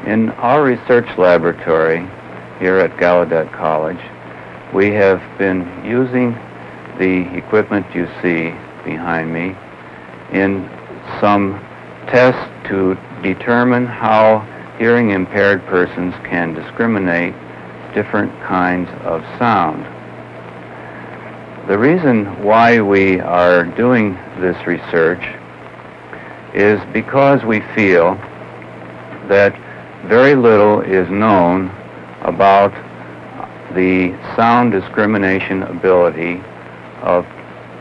In our research laboratory here at Gallaudet College, we have been using the equipment you see behind me in some tests to determine how hearing impaired persons can discriminate different kinds of sound. The reason why we are doing this research is because we feel that very little is known about the sound discrimination ability of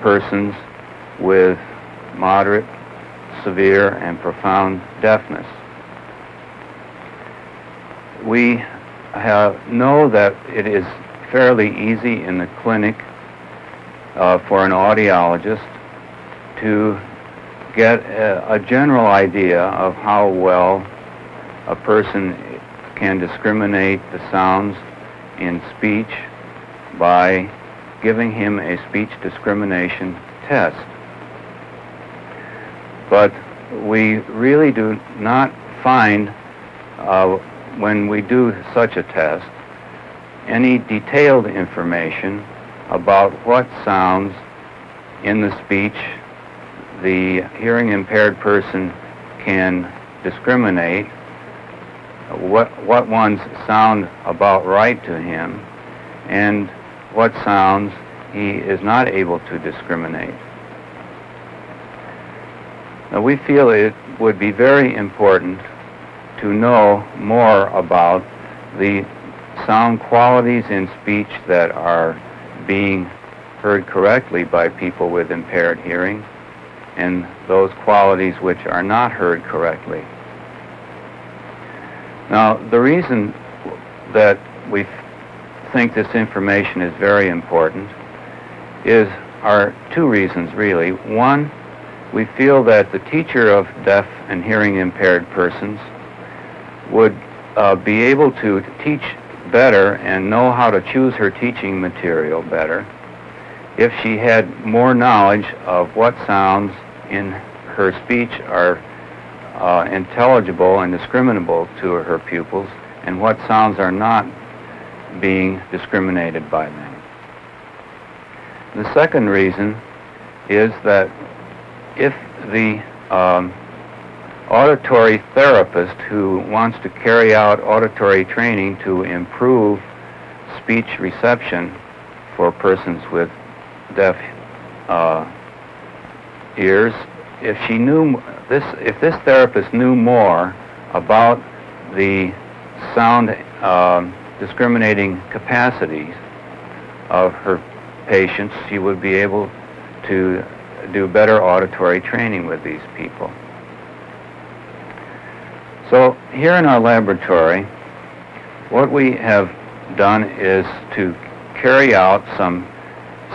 persons with moderate, severe, and profound deafness. We know that it is fairly easy in the clinic for an audiologist to get a general idea of how well a person can discriminate the sounds in speech by giving him a speech discrimination test. But we really do not find, when we do such a test, any detailed information about what sounds in the speech the hearing impaired person can discriminate, what ones sound about right to him, and what sounds he is not able to discriminate. Now, we feel it would be very important to know more about the sound qualities in speech that are being heard correctly by people with impaired hearing, and those qualities which are not heard correctly. Now, the reason that we think this information is very important are two reasons, really. One, we feel that the teacher of deaf and hearing impaired persons would be able to teach better and know how to choose her teaching material better if she had more knowledge of what sounds in her speech are intelligible and discriminable to her pupils, and what sounds are not being discriminated by them. The second reason is that if the auditory therapist who wants to carry out auditory training to improve speech reception for persons with deaf ears, if this therapist knew more about the sound discriminating capacities of her patients, she would be able to do better auditory training with these people. So here in our laboratory, what we have done is to carry out some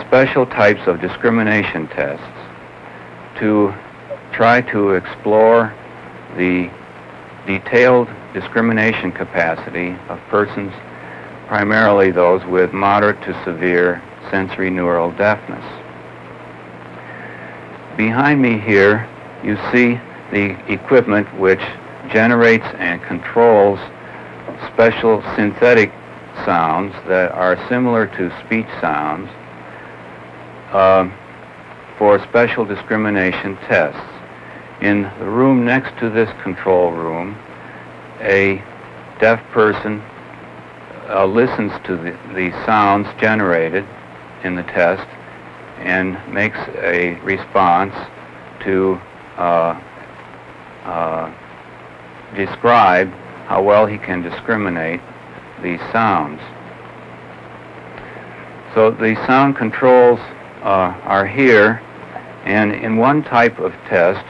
special types of discrimination tests to try to explore the detailed discrimination capacity of persons, primarily those with moderate to severe sensory neural deafness. Behind me here, you see the equipment which generates and controls special synthetic sounds that are similar to speech sounds for special discrimination tests. In the room next to this control room, a deaf person listens to the sounds generated in the test and makes a response to describe how well he can discriminate these sounds. So the sound controls are here, and in one type of test,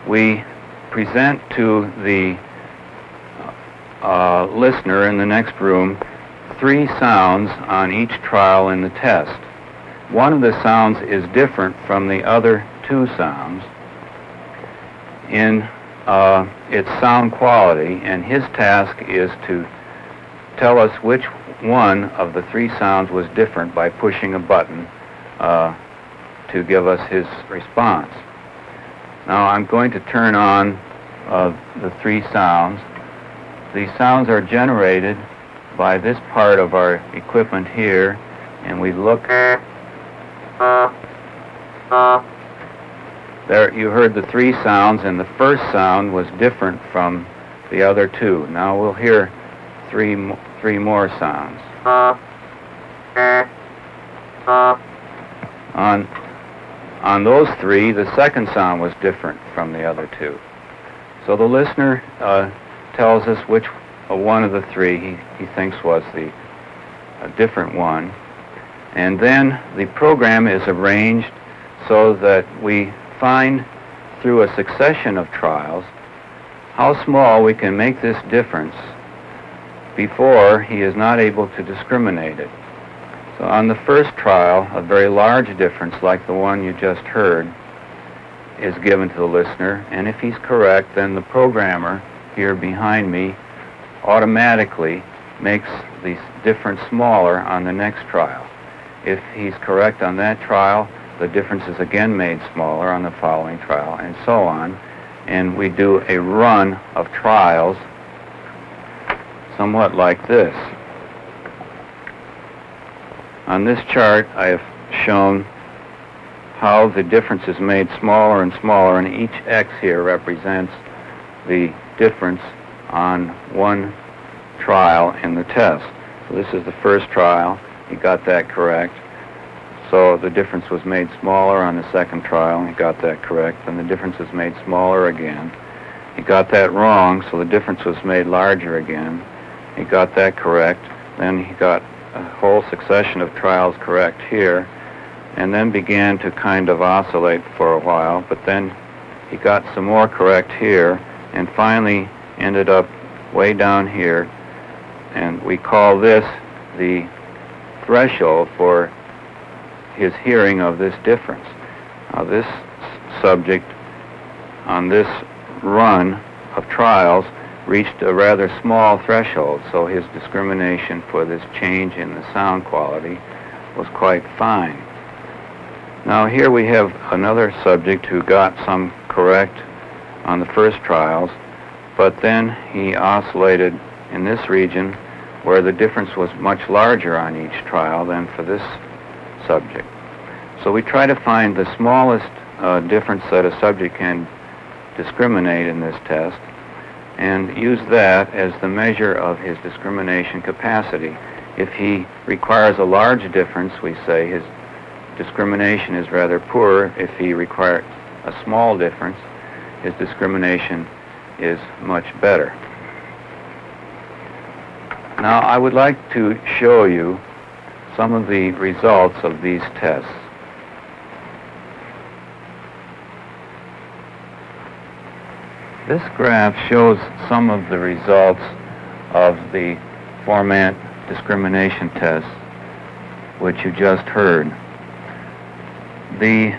we present to the listener in the next room 3 sounds on each trial in the test. One of the sounds is different from the other 2 sounds in its sound quality, and his task is to tell us which one of the 3 sounds was different by pushing a button to give us his response. Now I'm going to turn on the 3 sounds, the sounds are generated by this part of our equipment here, and we look. There, you heard the three sounds, and the first sound was different from the other two. Now we'll hear three more sounds. On those three, the second sound was different from the other two. So the listener tells us which one of the three he thinks was the different one. And then the program is arranged so that we find through a succession of trials how small we can make this difference before he is not able to discriminate it. So on the first trial, a very large difference like the one you just heard is given to the listener, and if he's correct, then the programmer here behind me automatically makes the difference smaller on the next trial. If he's correct on that trial, the difference is again made smaller on the following trial, and so on. And we do a run of trials somewhat like this. On this chart, I have shown how the difference is made smaller and smaller, and each X here represents the difference on one trial in the test. So this is the first trial. He got that correct. So the difference was made smaller on the second trial. He got that correct. And the difference was made smaller again. He got that wrong, so the difference was made larger again. He got that correct. Then he got a whole succession of trials correct here, and then began to kind of oscillate for a while. But then he got some more correct here, and finally ended up way down here. And we call this the threshold for his hearing of this difference. Now this subject on this run of trials reached a rather small threshold, so his discrimination for this change in the sound quality was quite fine. Now here we have another subject who got some correct on the first trials, but then he oscillated in this region where the difference was much larger on each trial than for this subject. So we try to find the smallest difference that a subject can discriminate in this test and use that as the measure of his discrimination capacity. If he requires a large difference, we say his discrimination is rather poor. If he requires a small difference, his discrimination is much better. Now I would like to show you some of the results of these tests. This graph shows some of the results of the four-man discrimination test, which you just heard. The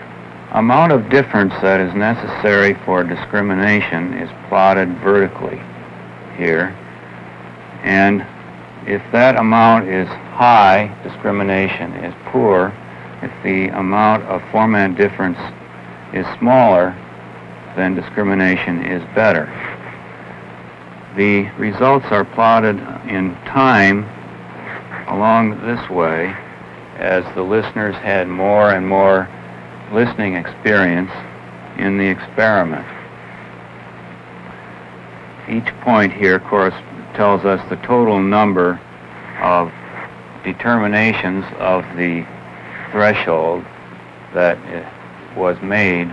amount of difference that is necessary for discrimination is plotted vertically here, and if that amount is high, discrimination is poor. If the amount of four-man difference is smaller, then discrimination is better. The results are plotted in time along this way as the listeners had more and more listening experience in the experiment. Each point here, of course, tells us the total number of determinations of the threshold that was made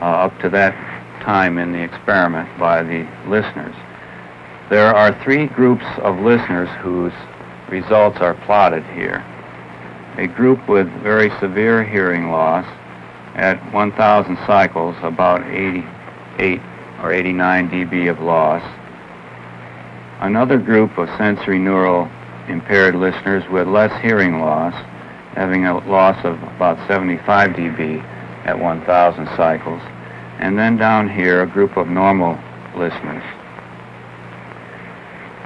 up to that time in the experiment by the listeners. There are three groups of listeners whose results are plotted here. A group with very severe hearing loss at 1,000 cycles, about 88 or 89 dB of loss. Another group of sensory neural impaired listeners with less hearing loss, having a loss of about 75 dB at 1,000 cycles. And then down here, a group of normal listeners.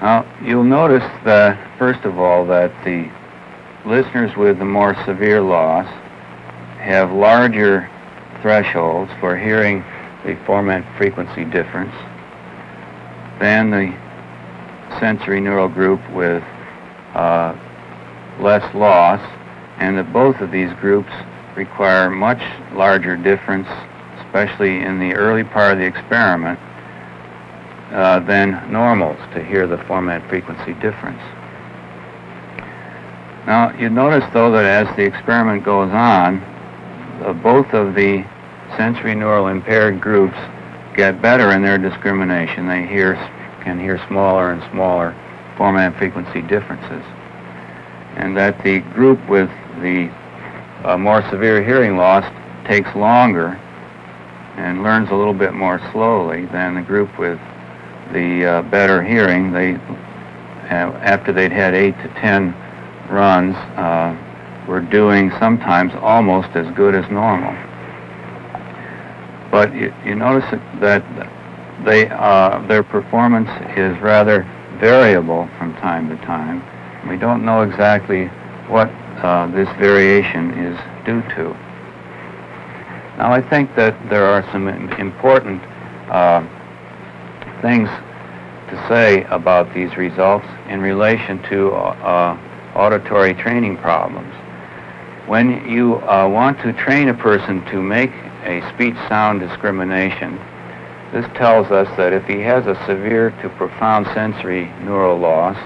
Now, you'll notice that, first of all, that the listeners with the more severe loss have larger thresholds for hearing the four-man frequency difference than the sensory neural group with less loss, and that both of these groups require much larger difference, especially in the early part of the experiment, than normals to hear the format frequency difference. Now, you notice, though, that as the experiment goes on, both of the sensory neural impaired groups get better in their discrimination. They can hear smaller and smaller format frequency differences. And that the group with the more severe hearing loss takes longer and learns a little bit more slowly than the group with the better hearing. After they'd had 8 to 10 runs, were doing sometimes almost as good as normal. But you notice that their performance is rather variable from time to time. We don't know exactly what this variation is due to. Now, I think that there are some important things to say about these results in relation to auditory training problems. When you want to train a person to make a speech-sound discrimination, this tells us that if he has a severe to profound sensory neural loss,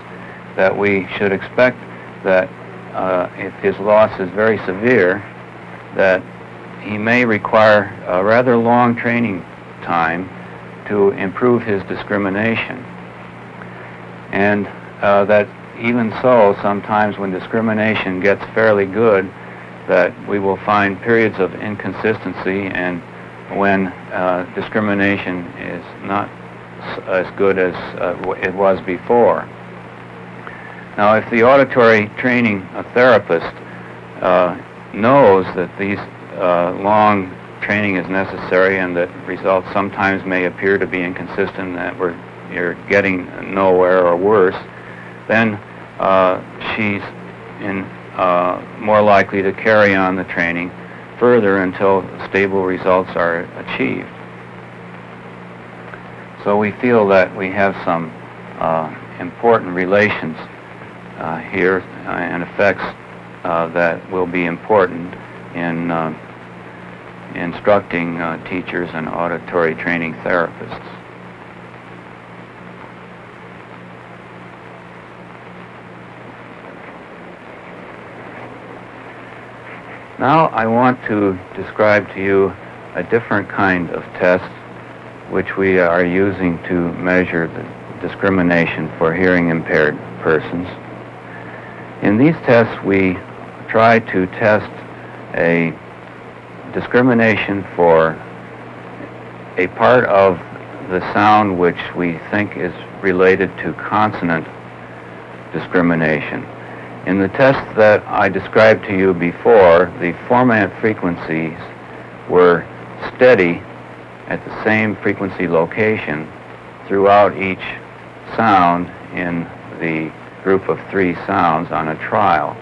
that we should expect that if his loss is very severe, that he may require a rather long training time to improve his discrimination. And that even so, sometimes when discrimination gets fairly good, that we will find periods of inconsistency, and when discrimination is not as good as it was before. Now, if the auditory training therapist knows that these long training is necessary and that results sometimes may appear to be inconsistent, that you're getting nowhere or worse, then she's more likely to carry on the training further until stable results are achieved. So we feel that we have some important relations here and effects that will be important in instructing teachers and auditory training therapists. Now I want to describe to you a different kind of test which we are using to measure the discrimination for hearing impaired persons. In these tests, we try to test a discrimination for a part of the sound which we think is related to consonant discrimination. In the test that I described to you before, the format frequencies were steady at the same frequency location throughout each sound in the group of 3 sounds on a trial.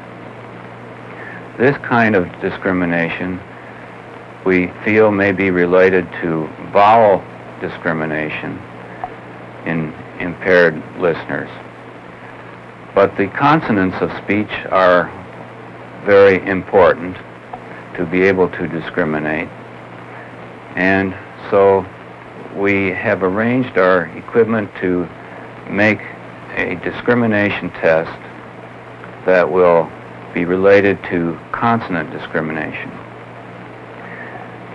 This kind of discrimination we feel may be related to vowel discrimination in impaired listeners. But the consonants of speech are very important to be able to discriminate. And so we have arranged our equipment to make a discrimination test that will be related to consonant discrimination.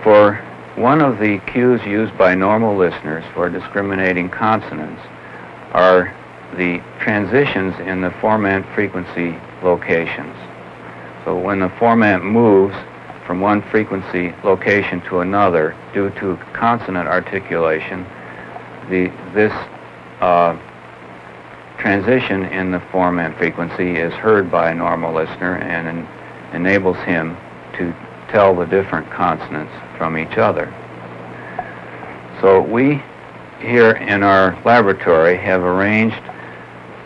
For one of the cues used by normal listeners for discriminating consonants are the transitions in the formant frequency locations. So when the formant moves from one frequency location to another due to consonant articulation, this transition in the formant frequency is heard by a normal listener and enables him to tell the different consonants from each other. So we here in our laboratory have arranged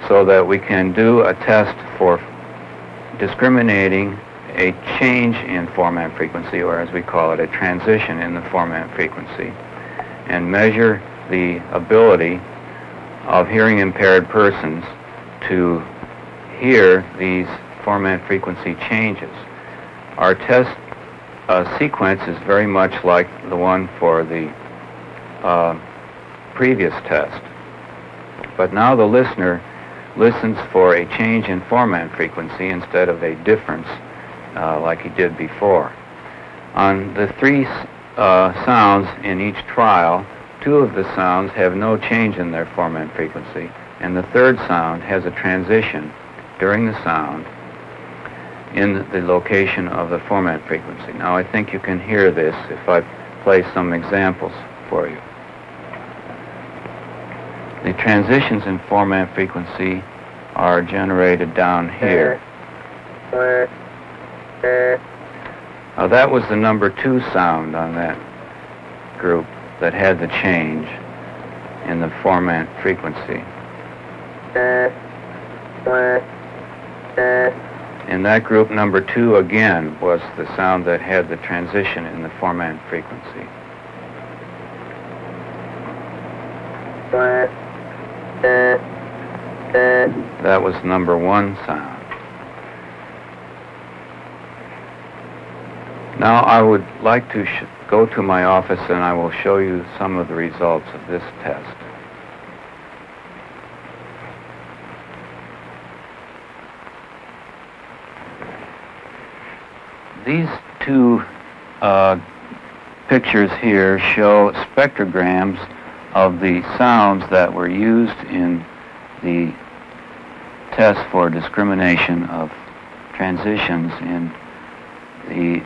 so that we can do a test for discriminating a change in formant frequency, or as we call it, a transition in the formant frequency, and measure the ability of hearing impaired persons to hear these formant frequency changes. Our test sequence is very much like the one for the previous test. But now the listener listens for a change in formant frequency instead of a difference like he did before. On the three sounds in each trial, two of the sounds have no change in their formant frequency, and the third sound has a transition during the sound in the location of the formant frequency. Now I think you can hear this if I play some examples for you. The transitions in formant frequency are generated down here. Now that was the number 2 sound on that group that had the change in the formant frequency. In that group, number 2 again was the sound that had the transition in the formant frequency. That was number 1 sound. Now I would like to go to my office and I will show you some of the results of this test. These two pictures here show spectrograms of the sounds that were used in the test for discrimination of transitions in the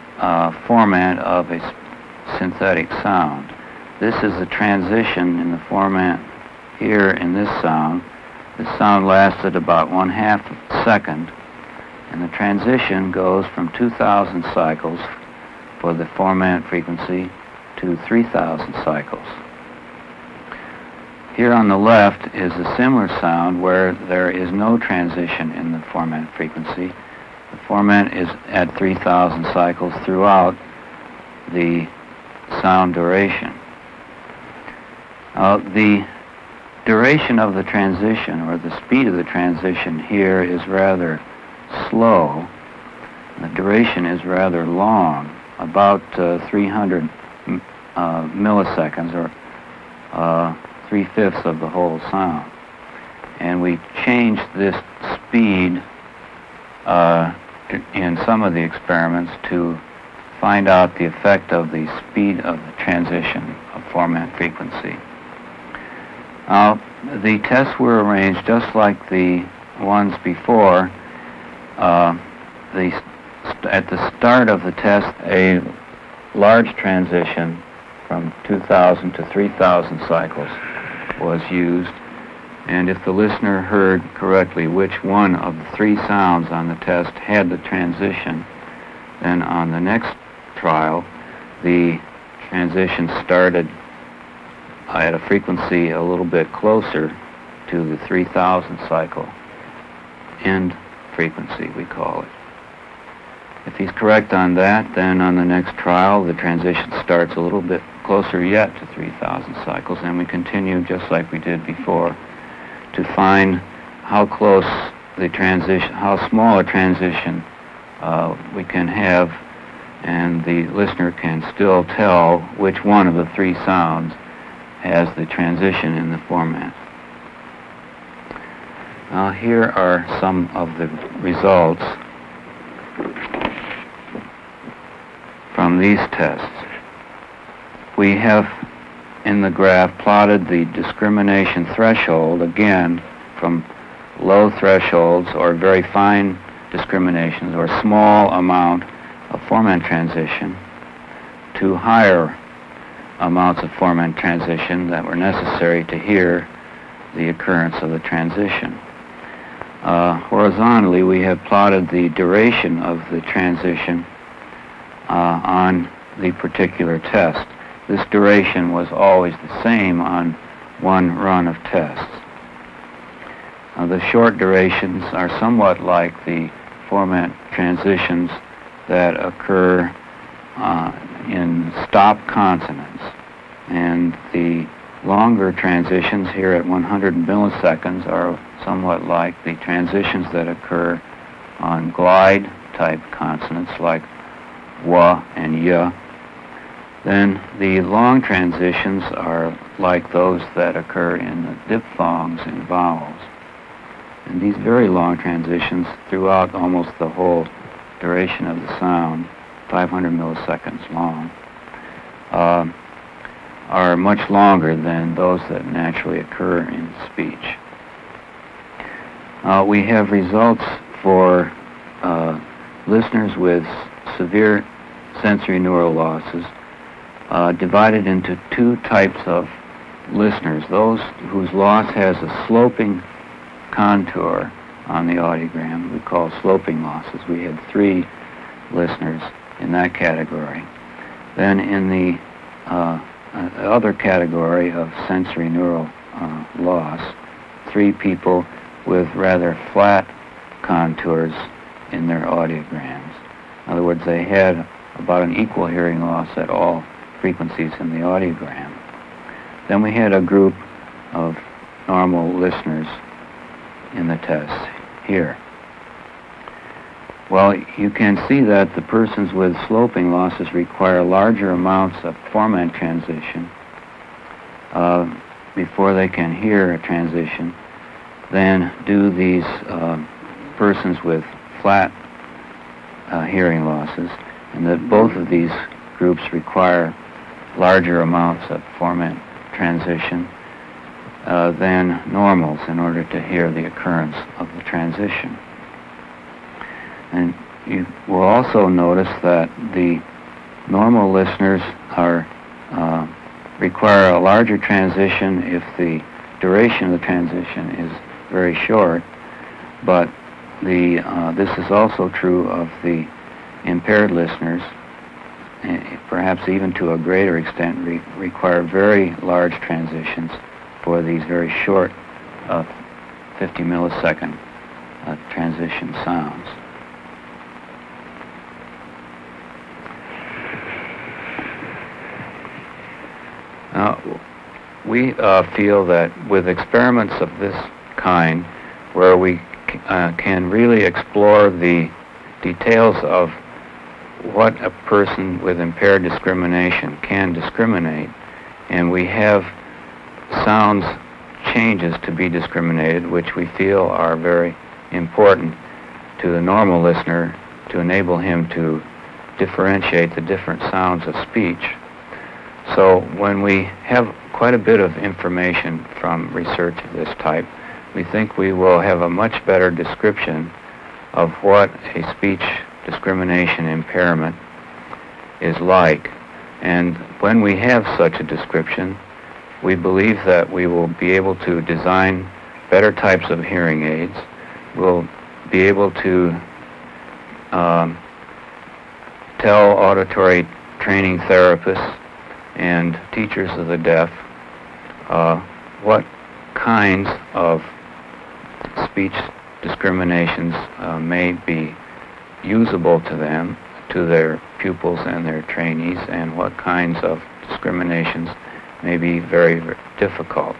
format of a synthetic sound. This is a transition in the format here in this sound. The sound lasted about 1/2 second, and the transition goes from 2,000 cycles for the formant frequency to 3,000 cycles. Here on the left is a similar sound where there is no transition in the formant frequency. The formant is at 3,000 cycles throughout the sound duration. The duration of the transition, or the speed of the transition here, is rather slow. The duration is rather long, about 300 milliseconds, or 3/5 of the whole sound. And we changed this speed in some of the experiments to find out the effect of the speed of the transition of formant frequency. Now, the tests were arranged just like the ones before. At the start of the test, a large transition from 2,000 to 3,000 cycles was used, and if the listener heard correctly which one of the 3 sounds on the test had the transition, then on the next trial, the transition started at a frequency a little bit closer to the 3,000 cycle end frequency, we call it. If he's correct on that, then on the next trial, the transition starts a little bit closer yet to 3,000 cycles, and we continue just like we did before to find how close the transition, how small a transition we can have, and the listener can still tell which one of the 3 sounds has the transition in the format. Now here are some of the results from these tests. We have in the graph plotted the discrimination threshold, again from low thresholds or very fine discriminations or small amount of formant transition to higher amounts of formant transition that were necessary to hear the occurrence of the transition. Horizontally, we have plotted the duration of the transition on the particular test. This duration was always the same on one run of tests. The short durations are somewhat like the formant transitions that occur in stop consonants, and the longer transitions here at 100 milliseconds are somewhat like the transitions that occur on glide-type consonants like wa and ya. Then the long transitions are like those that occur in the diphthongs in vowels. And these very long transitions throughout almost the whole duration of the sound, 500 milliseconds long, are much longer than those that naturally occur in speech. We have results for listeners with severe sensory neural losses divided into two types of listeners. Those whose loss has a sloping contour on the audiogram we call sloping losses. We had 3 listeners in that category. Then in the other category of sensory neural loss, 3 people with rather flat contours in their audiograms. In other words, they had about an equal hearing loss at all frequencies in the audiogram. Then we had a group of normal listeners in the test here. Well, you can see that the persons with sloping losses require larger amounts of formant transition before they can hear a transition than do these persons with flat hearing losses, and that both of these groups require larger amounts of formant transition than normals in order to hear the occurrence of the transition. And you will also notice that the normal listeners require a larger transition if the duration of the transition is very short, but this is also true of the impaired listeners, perhaps even to a greater extent require very large transitions for these very short 50 millisecond transition sounds. Now, we feel that with experiments of this kind, where we can really explore the details of what a person with impaired discrimination can discriminate, and we have sounds changes to be discriminated, which we feel are very important to the normal listener to enable him to differentiate the different sounds of speech. So when we have quite a bit of information from research of this type, we think we will have a much better description of what a speech discrimination impairment is like. And when we have such a description, we believe that we will be able to design better types of hearing aids. We'll be able to tell auditory training therapists and teachers of the deaf what kinds of speech discriminations may be usable to them, to their pupils and their trainees, and what kinds of discriminations may be very, very difficult.